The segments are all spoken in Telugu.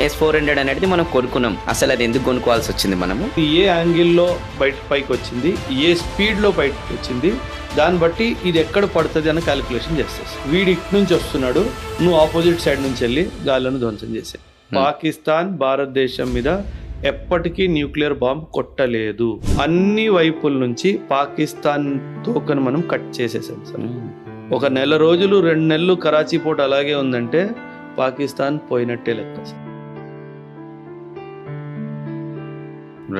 S-400 అనేది మనం కొనుక్కున్నాం. అసలు అది ఎందుకు కొనుక్కోవాల్సి వచ్చింది మనము? ఏ యాంగిల్లో పైకి వచ్చింది, ఏ స్పీడ్లో బయటకు వచ్చింది, దాన్ని బట్టి ఇది ఎక్కడ పడుతుంది అని క్యాలిక్యులేషన్ చేస్తాయి. వీడు ఇటు నుంచి వస్తున్నాడు, నువ్వు ఆపోజిట్ సైడ్ నుంచి వెళ్ళి గాలిని ధ్వంసం చేసే. పాకిస్తాన్ భారతదేశం మీద ఎప్పటికీ న్యూక్లియర్ బాంబ్ కొట్టలేదు. అన్ని వైపుల నుంచి పాకిస్తాన్ తోకను మనం కట్ చేసేసాం సార్. ఒక నెల రోజులు 2 నెలలు కరాచీ పోర్ట్ అలాగే ఉందంటే పాకిస్తాన్ పోయినట్టే లెక్క సార్.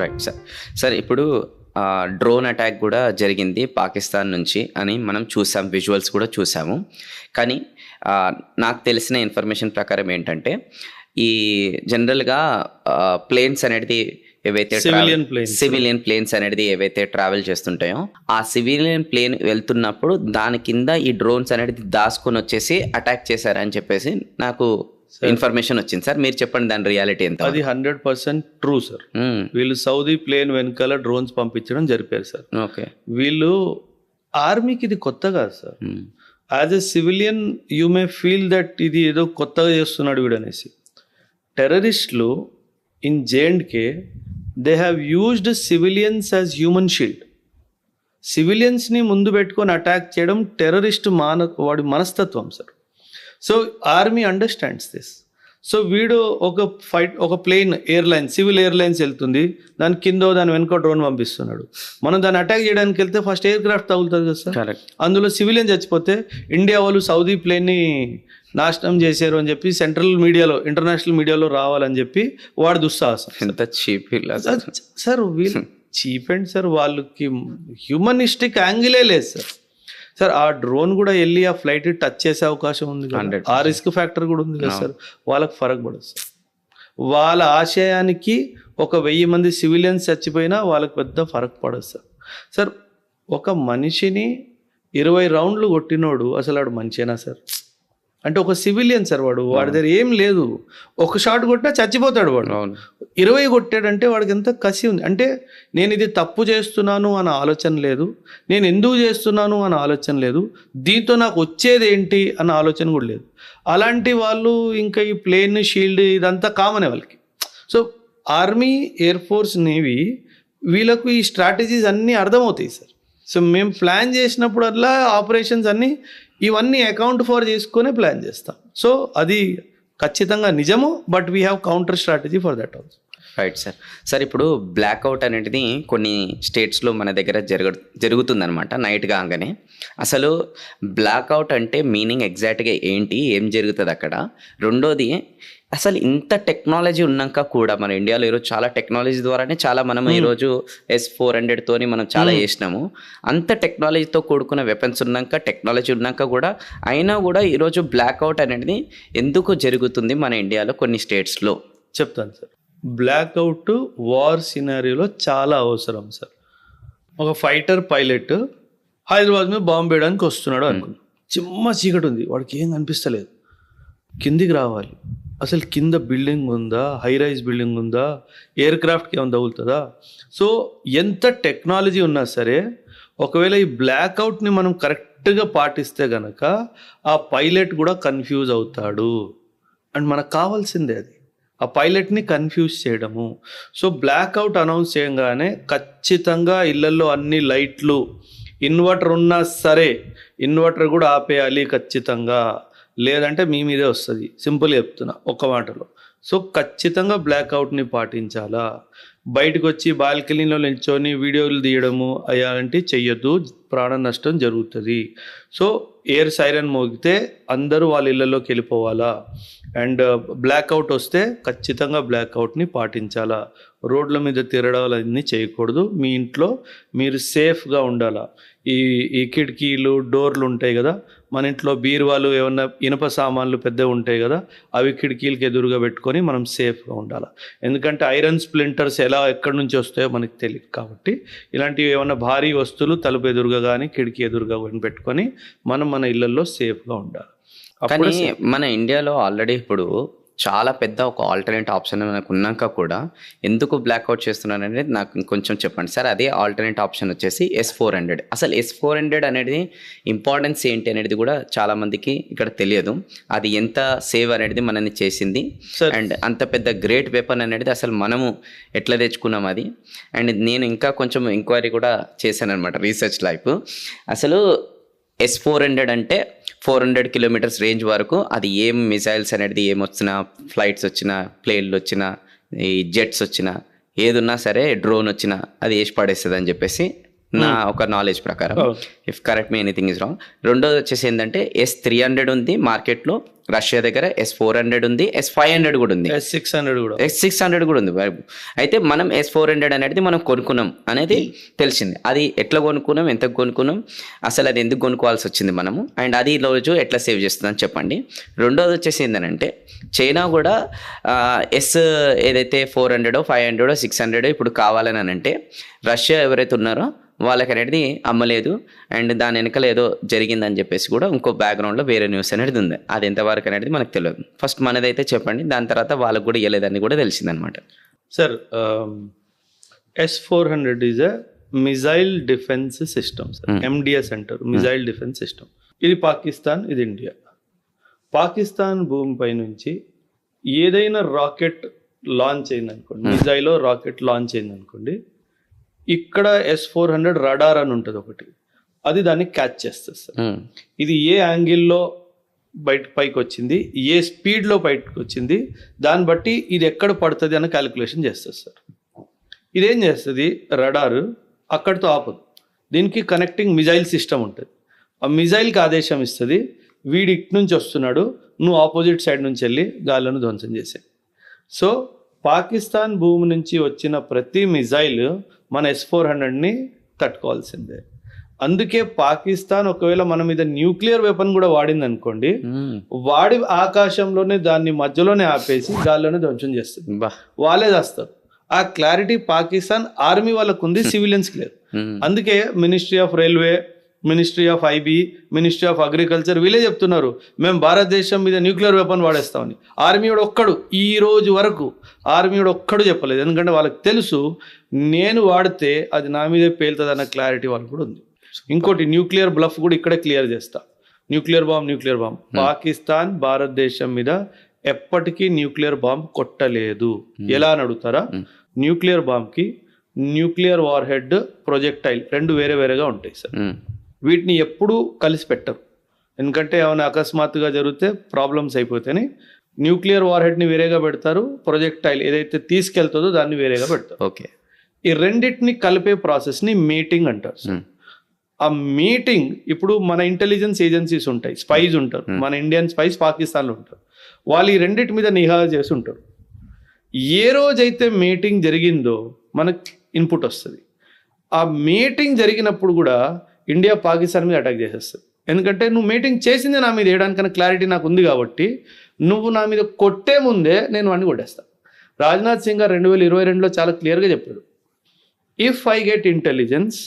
Right sir. సార్ ఇప్పుడు డ్రోన్ అటాక్ కూడా జరిగింది పాకిస్తాన్ నుంచి అని మనం చూసాం, విజువల్స్ కూడా చూసాము. కానీ నాకు తెలిసిన ఇన్ఫర్మేషన్ ప్రకారం ఏంటంటే ఈ జనరల్గా ప్లేన్స్ అనేది ఏవైతే సివిలియన్ ప్లేన్స్ అనేది ఏవైతే ట్రావెల్ చేస్తుంటాయో ఆ సివిలియన్ ప్లేన్ వెళ్తున్నప్పుడు దాని కింద ఈ డ్రోన్స్ అనేది దాచుకొని వచ్చేసి అటాక్ చేశారని చెప్పేసి నాకు ఇన్ఫర్మేషన్ వచ్చింది సార్. మీరు చెప్పండి దాని రియాలిటీ ఎంత? అది 100% ట్రూ సార్. వీళ్ళు సౌదీ ప్లేన్ వెనకాల డ్రోన్స్ పంపించడం జరిపారు సార్. ఓకే. వీళ్ళు ఆర్మీకి ఇది కొత్త కాదు sir. As a civilian you may feel that ఇది ఏదో కొత్తగా చేస్తున్నాడు వీడు అనేసి. టెర్రరిస్టులు in J&K they have used civilians as human shield. సివిలియన్స్ని ముందు పెట్టుకొని అటాక్ చేయడం టెర్రరిస్ట్ వాడి మనస్తత్వం sir. So army understands this. So వీడు ఒక ప్లేన్ ఎయిర్లైన్, సివిల్ ఎయిర్లైన్స్ వెళ్తుంది, దాని కింద దాని వెనుక డ్రోన్ పంపిస్తున్నాడు. మనం దాన్ని అటాక్ చేయడానికి వెళ్తే ఫస్ట్ ఎయిర్ క్రాఫ్ట్ తగులుతుంది కదా సార్. అందులో సివిలియన్ చచ్చిపోతే ఇండియా వాళ్ళు సౌదీ ప్లేన్ని నాశనం చేశారు అని చెప్పి సెంట్రల్ మీడియాలో, ఇంటర్నేషనల్ మీడియాలో రావాలని చెప్పి వాడు దుస్సాహసం. ఎంత చీప్ సార్. వీళ్ళు చీప్ అండ్ సార్, వాళ్ళకి హ్యూమనిస్టిక్ యాంగిలే లేదు సార్. సార్ ఆ డ్రోన్ కూడా వెళ్ళి ఆ ఫ్లైట్ టచ్ చేసే అవకాశం ఉంది, ఆ రిస్క్ ఫ్యాక్టర్ కూడా ఉంది కదా సార్. వాళ్ళకి ఫరక్ పడదు సార్. వాళ్ళ ఆశయానికి 1000 మంది సివిలియన్స్ చచ్చిపోయినా వాళ్ళకి పెద్ద ఫరక్ పడదు సార్. సార్ ఒక మనిషిని 20 రౌండ్లు కొట్టినోడు అసలు వాడు మంచినా సార్? అంటే ఒక సివిలియన్ సార్, వాడి దగ్గర ఏం లేదు, ఒక షాట్ కొట్టినా చచ్చిపోతాడు వాడు. 20 కొట్టాడంటే వాడికి ఎంత కసి ఉంది అంటే, నేను ఇది తప్పు చేస్తున్నాను అన్న ఆలోచన లేదు, నేను ఎందుకు చేస్తున్నాను అన్న ఆలోచన లేదు, దీంతో నాకు వచ్చేది ఏంటి అన్న ఆలోచన కూడా లేదు. అలాంటి వాళ్ళు ఇంకా ఈ ప్లేన్ షీల్డ్ ఇదంతా కామనే వాళ్ళకి. So army, air force, navy వీళ్ళకు ఈ స్ట్రాటజీస్ అన్నీ అర్థమవుతాయి సార్. సో మేము ప్లాన్ చేసినప్పుడల్లా ఆపరేషన్స్ అన్నీ ఇవన్నీ అకౌంట్ ఫర్ చేసుకునే ప్లాన్ చేస్తాం. సో అది ఖచ్చితంగా నిజము, but we have counter strategy for that also. Right sir. Sir ఇప్పుడు బ్లాక్అవుట్ అనేది కొన్ని స్టేట్స్లో మన దగ్గర జరుగుతుందనమాట నైట్ కాగానే. అసలు బ్లాక్అవుట్ అంటే మీనింగ్ ఎగ్జాక్ట్గా ఏంటి, ఏం జరుగుతుంది అక్కడ? రెండోది, అసలు ఇంత టెక్నాలజీ ఉన్నాక కూడా మన ఇండియాలో ఈరోజు చాలా టెక్నాలజీ ద్వారానే చాలా మనం ఈరోజు S-400తోని మనం చాలా చేసినాము. అంత టెక్నాలజీతో కూడుకున్న వెపన్స్ ఉన్నాక, టెక్నాలజీ ఉన్నాక కూడా అయినా కూడా ఈరోజు బ్లాక్అవుట్ అనేది ఎందుకు జరుగుతుంది మన ఇండియాలో కొన్ని స్టేట్స్లో? చెప్తాను సార్. బ్లాక్అవుట్ వార్ సినారియోలో చాలా అవసరం సార్. ఒక ఫైటర్ పైలట్ హైదరాబాద్ మీద బాంబు వేయడానికి వస్తున్నాడు అనుకున్నాం. చిమ్మ చీకటి ఉంది, వాడికి ఏం కనిపిస్తలేదు. కిందికి రావాలి, అసలు కింద బిల్డింగ్ ఉందా, హై రైజ్ బిల్డింగ్ ఉందా, ఎయిర్ క్రాఫ్ట్కి ఏమైనా తగులుతుందా? సో ఎంత టెక్నాలజీ ఉన్నా సరే ఒకవేళ ఈ బ్లాక్అవుట్ని మనం కరెక్ట్గా పాటిస్తే గనక ఆ పైలట్ కూడా కన్ఫ్యూజ్ అవుతాడు. అండ్ మనకు కావాల్సిందే అది, ఆ పైలట్ని కన్ఫ్యూజ్ చేయడము. సో బ్లాక్అవుట్ అనౌన్స్ చేయగానే ఖచ్చితంగా ఇళ్లలో అన్ని లైట్లు, ఇన్వర్టర్ ఉన్నా సరే ఇన్వర్టర్ కూడా ఆపేయాలి ఖచ్చితంగా, లేదంటే మీ మీదే వస్తుంది. సింపుల్ చెప్తున్నా ఒక్క మాటలో. సో ఖచ్చితంగా బ్లాక్అవుట్ని పాటించాలా. బయటకు వచ్చి బాల్కనీలో నిల్చొని వీడియోలు తీయడము అయ్యాలంటే చెయ్యొద్దు, ప్రాణ నష్టం జరుగుతుంది. సో ఎయిర్ సైరన్ మోగితే అందరూ వాళ్ళ ఇళ్ళలోకి వెళ్ళిపోవాలా. అండ్ బ్లాక్అవుట్ వస్తే ఖచ్చితంగా బ్లాక్అవుట్ని పాటించాలా. రోడ్ల మీద తిరగడాలు అన్నీ చేయకూడదు. మీ ఇంట్లో మీరు సేఫ్గా ఉండాలా. ఈ కిటికీలు, డోర్లు ఉంటాయి కదా, మన ఇంట్లో బీరువాలు, ఏమన్నా ఇనుప సామాన్లు పెద్దవి ఉంటాయి కదా, అవి కిటికీలకి ఎదురుగా పెట్టుకొని మనం సేఫ్గా ఉండాలి. ఎందుకంటే ఐరన్ స్ప్లింటర్స్ ఎక్కడి నుంచి వస్తాయో మనకు తెలియదు. కాబట్టి ఇలాంటివి ఏమన్నా భారీ వస్తువులు తలుపు ఎదురుగా కానీ కిటికీ ఎదురుగా పెట్టుకొని మనం మన ఇళ్లలో సేఫ్గా ఉండాలి. కానీ మన ఇండియాలో ఆల్రెడీ ఇప్పుడు చాలా పెద్ద ఒక ఆల్టర్నేట్ ఆప్షన్ మనకు ఉన్నాక కూడా ఎందుకు బ్లాక్అవుట్ చేస్తున్నాను అనేది నాకు ఇంకొంచెం చెప్పండి సార్. అదే ఆల్టర్నేట్ ఆప్షన్ వచ్చేసి S400. అసలు S400 అనేది ఇంపార్టెన్స్ ఏంటి అనేది కూడా చాలా మందికి ఇక్కడ తెలియదు. అది ఎంత సేవ్ అనేది మనల్ని చేసింది అండ్ అంత పెద్ద గ్రేట్ వెపన్ అనేది అసలు మనము ఎట్లా తెచ్చుకున్నాం అది. అండ్ నేను ఇంకా కొంచెం ఎంక్వైరీ కూడా చేశాను అనమాట, రీసెర్చ్ లైఫ్. అసలు S400 అంటే 400 కిలోమీటర్స్ రేంజ్ వరకు అది ఏం మిసైల్స్ అనేది ఏమొచ్చినా, ఫ్లైట్స్ వచ్చినా, ప్లేన్లు వచ్చినా, ఈ జెట్స్ వచ్చినా, ఏదున్నా సరే, డ్రోన్ వచ్చినా అది వేసి పడేస్తుంది అని చెప్పేసి నా ఒక నాలెడ్జ్ ప్రకారం. If correct me anything is wrong. రెండోది వచ్చేసి ఏంటంటే S300 ఉంది మార్కెట్లో, రష్యా దగ్గర S400 ఉంది, S500 కూడా ఉంది, S600 కూడా ఉంది. అయితే మనం S400 అనేది మనం కొనుక్కున్నాం అనేది తెలిసింది. అది ఎట్లా కొనుక్కున్నాం, ఎంత కొనుక్కున్నాం, అసలు అది ఎందుకు కొనుక్కోవాల్సి వచ్చింది మనము, అండ్ అది రోజు ఎట్లా సేవ్ చేస్తుందని చెప్పండి. రెండోది వచ్చేసి ఏంటంటే చైనా కూడా ఏదైతే 400, 500, 600 ఇప్పుడు కావాలని అంటే రష్యా ఎవరైతే ఉన్నారో వాళ్ళకి అనేది అమ్మలేదు, అండ్ దాని వెనకాల ఏదో జరిగిందని చెప్పేసి కూడా ఇంకో బ్యాక్గ్రౌండ్లో వేరే న్యూస్ అనేది ఉంది. అది ఎంతవరకు అనేది మనకు తెలియదు. ఫస్ట్ మనదైతే చెప్పండి, దాని తర్వాత వాళ్ళకు కూడా ఇవ్వలేదని కూడా తెలిసిందనమాట. Sir, S400 is a missile defence system sir, MDS అంటారు, మిజైల్ డిఫెన్స్ సిస్టమ్. ఇది పాకిస్తాన్, ఇది ఇండియా. పాకిస్తాన్ భూమిపై నుంచి ఏదైనా రాకెట్ లాంచ్ అయిందనుకోండి, మిజైల్ రాకెట్ లాంచ్ అయిందనుకోండి, ఇక్కడ S400 రడార్ అని ఉంటుంది ఒకటి, అది దాన్ని క్యాచ్ చేస్తుంది సార్. ఇది ఏ యాంగిల్లో పైకి వచ్చింది, ఏ స్పీడ్లో బయటకు వచ్చింది, దాన్ని బట్టి ఇది ఎక్కడ పడుతుంది అన్న క్యాలిక్యులేషన్ చేస్తుంది సార్. ఇదేం చేస్తుంది, రడార్ అక్కడితో ఆపదు, దీనికి కనెక్టింగ్ మిజైల్ సిస్టమ్ ఉంటుంది. ఆ మిజైల్కి ఆదేశం ఇస్తుంది, వీడి ఇటు నుంచి వస్తున్నాడు, నువ్వు ఆపోజిట్ సైడ్ నుంచి వెళ్ళి గాల్లను ధ్వంసం చేసాయి. సో పాకిస్తాన్ భూమి నుంచి వచ్చిన ప్రతి మిజైల్ మన S400ని తట్టుకోవాల్సిందే. అందుకే పాకిస్తాన్ ఒకవేళ మన మీద న్యూక్లియర్ వెపన్ కూడా వాడింది అనుకోండి, వాడి ఆకాశంలోనే దాన్ని మధ్యలోనే ఆపేసి గాల్లోనే ధ్వంసం చేస్తుంది, వాళ్ళే చేస్తారు. ఆ క్లారిటీ పాకిస్తాన్ ఆర్మీ వాళ్ళకు ఉంది, సివిలియన్స్కి లేదు. అందుకే ministry of railway, ministry of IB, ministry of agriculture వీళ్ళే చెప్తున్నారు మేము భారతదేశం మీద న్యూక్లియర్ వెపన్ వాడేస్తామని. ఆర్మీడు ఒక్కడు ఈ రోజు వరకు ఆర్మీడు ఒక్కడు చెప్పలేదు, ఎందుకంటే వాళ్ళకి తెలుసు నేను వాడితే అది నా మీదే పేలుతుంది అన్న క్లారిటీ వాళ్ళకి కూడా ఉంది. ఇంకోటి, న్యూక్లియర్ బ్లఫ్ కూడా ఇక్కడే క్లియర్ చేస్తా. న్యూక్లియర్ బాంబ్ పాకిస్తాన్ భారతదేశం మీద ఎప్పటికీ న్యూక్లియర్ బాంబ్ కొట్టలేదు. ఎలా అని అడుగుతారా, న్యూక్లియర్ బాంబ్కి న్యూక్లియర్ వార్ హెడ్, ప్రొజెక్టైల్ రెండు వేరే వేరేగా ఉంటాయి సార్. వీటిని ఎప్పుడూ కలిసి పెట్టరు, ఎందుకంటే ఏమైనా అకస్మాత్తుగా జరిగితే ప్రాబ్లమ్స్ అయిపోతాయని న్యూక్లియర్ వార్ హెడ్ని వేరేగా పెడతారు, ప్రొజెక్టైల్ ఏదైతే తీసుకెళ్తుందో దాన్ని వేరేగా పెడతారు. ఓకే, ఈ రెండింటిని కలిపే ప్రాసెస్ని మీటింగ్ అంటారు. ఆ మీటింగ్ ఇప్పుడు మన ఇంటెలిజెన్స్ ఏజెన్సీస్ ఉంటాయి, స్పైస్ ఉంటారు, మన ఇండియన్ స్పైస్ పాకిస్తాన్లో ఉంటారు, వాళ్ళు ఈ రెండింటి మీద నిఘా చేసి ఉంటారు. ఏ రోజైతే మీటింగ్ జరిగిందో మనకు ఇన్పుట్ వస్తుంది. ఆ మీటింగ్ జరిగినప్పుడు కూడా ఇండియా పాకిస్తాన్ మీద అటాక్ చేసేస్తుంది, ఎందుకంటే నువ్వు మీటింగ్ చేసిందే నా మీద వేయడానికన్నా క్లారిటీ నాకు ఉంది కాబట్టి నువ్వు నా మీద కొట్టే ముందే నేను వాడిని కొట్టేస్తాను. రాజ్నాథ్ సింగ్ గారు 2022లో చాలా క్లియర్గా చెప్పాడు, if I get intelligence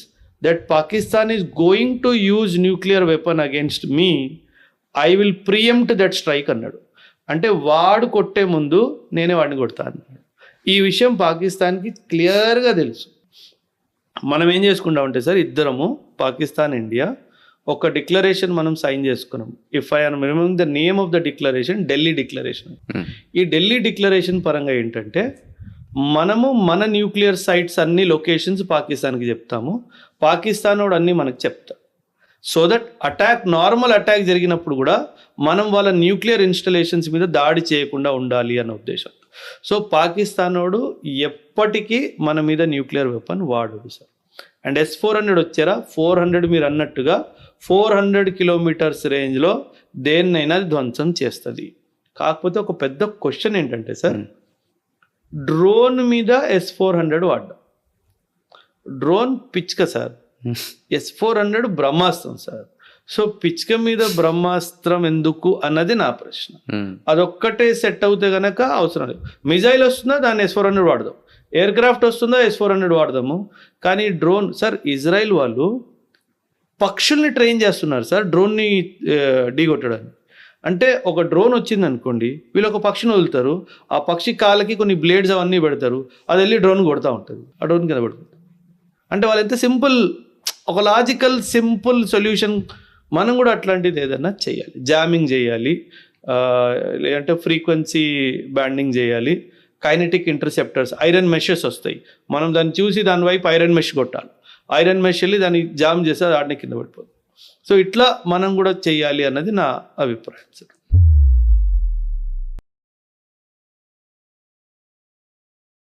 that Pakistan is going to use nuclear weapon against me, I will preempt that strike అన్నాడు. అంటే వాడు కొట్టే ముందు నేనే వాడిని కొడతాను అన్నాడు. ఈ విషయం పాకిస్తాన్కి క్లియర్గా తెలుసు. మనం ఏం చేసుకుంటామంటే సార్, ఇద్దరము పాకిస్తాన్, ఇండియా ఒక డిక్లరేషన్ మనం సైన్ చేసుకున్నాం. If I am remembering the name of the declaration, Delhi declaration. ఈ ఢిల్లీ డిక్లరేషన్ పరంగా ఏంటంటే మనము మన న్యూక్లియర్ సైట్స్ అన్ని లొకేషన్స్ పాకిస్తాన్కి చెప్తాము, పాకిస్తాన్ వాడు అన్నీ మనకు చెప్తాం. సో దట్ నార్మల్ అటాక్ జరిగినప్పుడు కూడా మనం వాళ్ళ న్యూక్లియర్ ఇన్స్టలేషన్స్ మీద దాడి చేయకుండా ఉండాలి అన్న ఉద్దేశం. సో పాకిస్తాన్ వాడు ఎప్పటికీ మన మీద న్యూక్లియర్ వెపన్ వాడు సార్. అండ్ S400 వచ్చారా, 400 మీరు అన్నట్టుగా 400 కిలోమీటర్స్ రేంజ్లో దేన్నైనా ధ్వంసం చేస్తుంది. కాకపోతే ఒక పెద్ద క్వశ్చన్ ఏంటంటే సార్, డ్రోన్ మీద S400 వాడ్డాం. డ్రోన్ పిచ్క సార్, S400 బ్రహ్మాస్త్రం సార్. సో పిచ్క మీద బ్రహ్మాస్త్రం ఎందుకు అన్నది నా ప్రశ్న. అదొక్కటే సెట్ అవుతే గనక అవసరం లేదు. మిజైల్ వస్తుందా, దాన్ని S400 వాడదాం. ఎయిర్ క్రాఫ్ట్ వస్తుందా, S400 వాడదాము. కానీ డ్రోన్ సార్, ఇజ్రాయిల్ వాళ్ళు పక్షుల్ని ట్రైన్ చేస్తున్నారు సార్ డ్రోన్ని ఢీకొట్టడానికి. అంటే ఒక డ్రోన్ వచ్చింది అనుకోండి, వీళ్ళు ఒక పక్షిని వదులుతారు, ఆ పక్షి కాళ్ళకి కొన్ని బ్లేడ్స్ అవన్నీ పెడతారు, అది వెళ్ళి డ్రోన్ కొడతా ఉంటుంది, ఆ డ్రోన్ కింద పడుతుంది. అంటే వాళ్ళు ఎంత సింపుల్, ఒక లాజికల్ సింపుల్ సొల్యూషన్. మనం కూడా అట్లాంటిది ఏదైనా చేయాలి, జామింగ్ చేయాలి, లేదంటే ఫ్రీక్వెన్సీ బ్యాండింగ్ చేయాలి, కైనెటిక్ ఇంటర్సెప్టర్స్, ఐరన్ మెషెస్ వస్తాయి, మనం దాన్ని చూసి దాని వైపు ఐరన్ మెష్ కొట్టాలి, ఐరన్ మెష్ వెళ్ళి దాన్ని జామ్ చేస్తే అది ఆడనే కింద పడిపోతుంది. సో ఇట్లా మనం కూడా చేయాలి అన్నది నా అభిప్రాయం సార్.